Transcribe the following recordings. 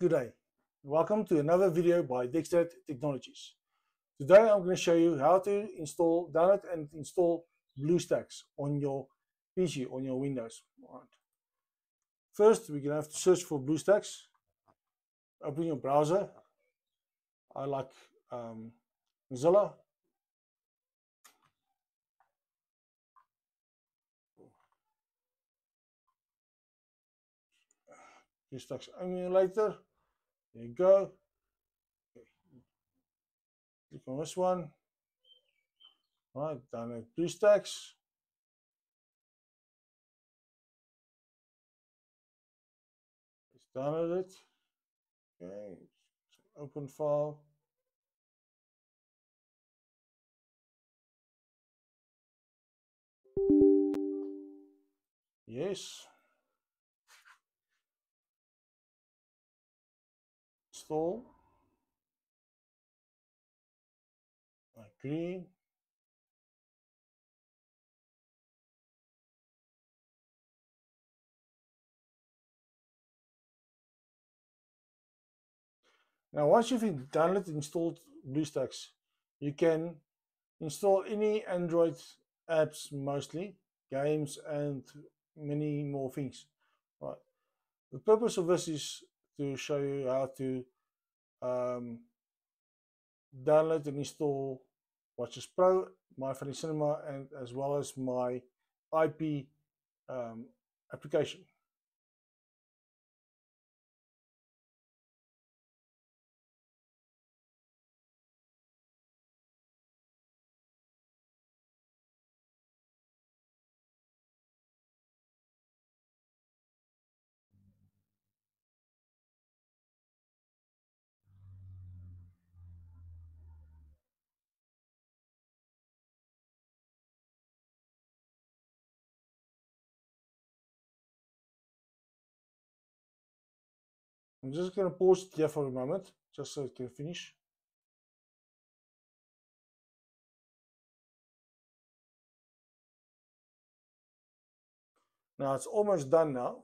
Good day. Welcome to another video by Dexterate Technologies. Today I'm going to show you how to download and install BlueStacks on your PC, on your Windows. Right. First, we're going to have to search for BlueStacks. Open your browser. I like Mozilla. BlueStacks emulator. There you go. Okay. Click on this one. All right, download BlueStacks. Let's download it. Okay, open file. Yes. Install. Agree. Now, once you've downloaded and installed BlueStacks, you can install any Android apps, mostly games and many more things. Right. The purpose of this is to show you how to download and install Watches Pro, my Funny Cinema, and as well as my IP application. I'm just going to pause it here for a moment, just so it can finish. Now it's almost done now.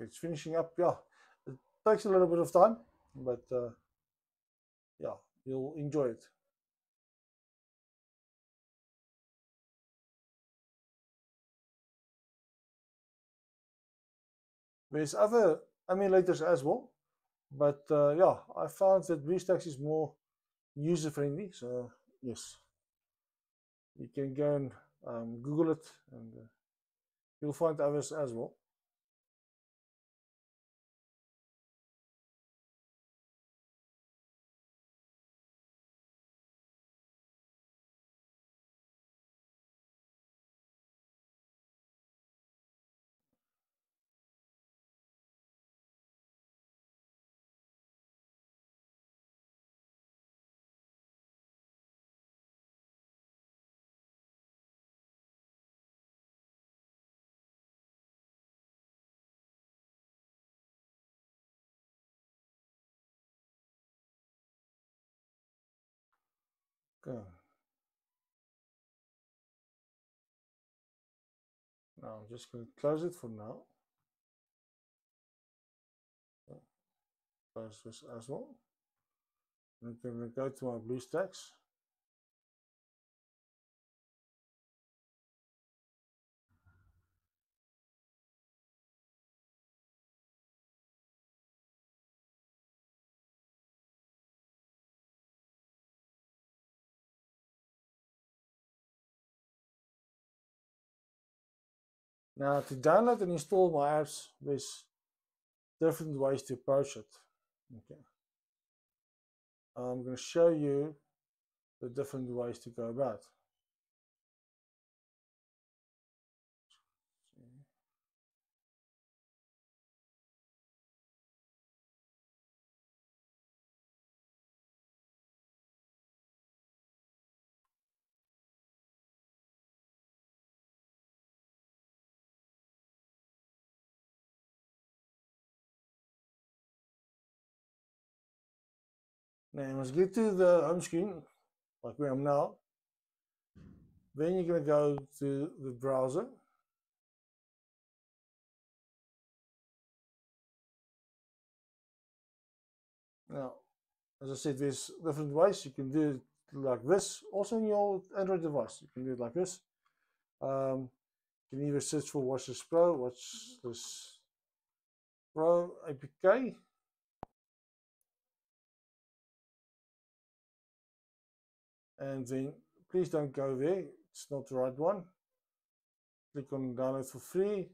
It's finishing up. Yeah, it takes a little bit of time, but yeah, you'll enjoy it. There's other emulators as well, but yeah, I found that BlueStacks is more user friendly. So yes, you can go and Google it, and you'll find others as well. Okay. Now I'm just going to close it for now. Close this as well. I'm going to go to my BlueStacks. Now to download and install my apps, there's different ways to approach it. Okay. I'm going to show you the different ways to go about. Now once you get to the home screen, like where I'm now, then you're going to go to the browser. Now, as I said, there's different ways. You can do it like this. Also on your Android device, you can do it like this. You can either search for Watch This Pro, Watch This Pro APK. And then please don't go there. It's not the right one. Click on download for free.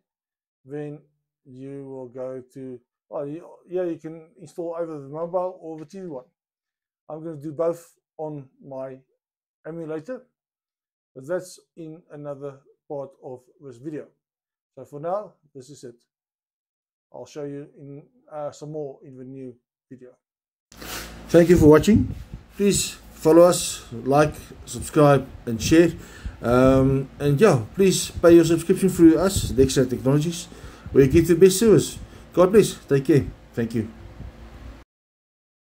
Then you will go to, you can install either the mobile or the TV one. I'm going to do both on my emulator, but that's in another part of this video. So for now, this is it. I'll show you in some more in the new video. Thank you for watching. Please follow us, like, subscribe and share. And yeah, please pay your subscription through us, Dexter Technologies, where you get the best service. God bless. Take care. Thank you.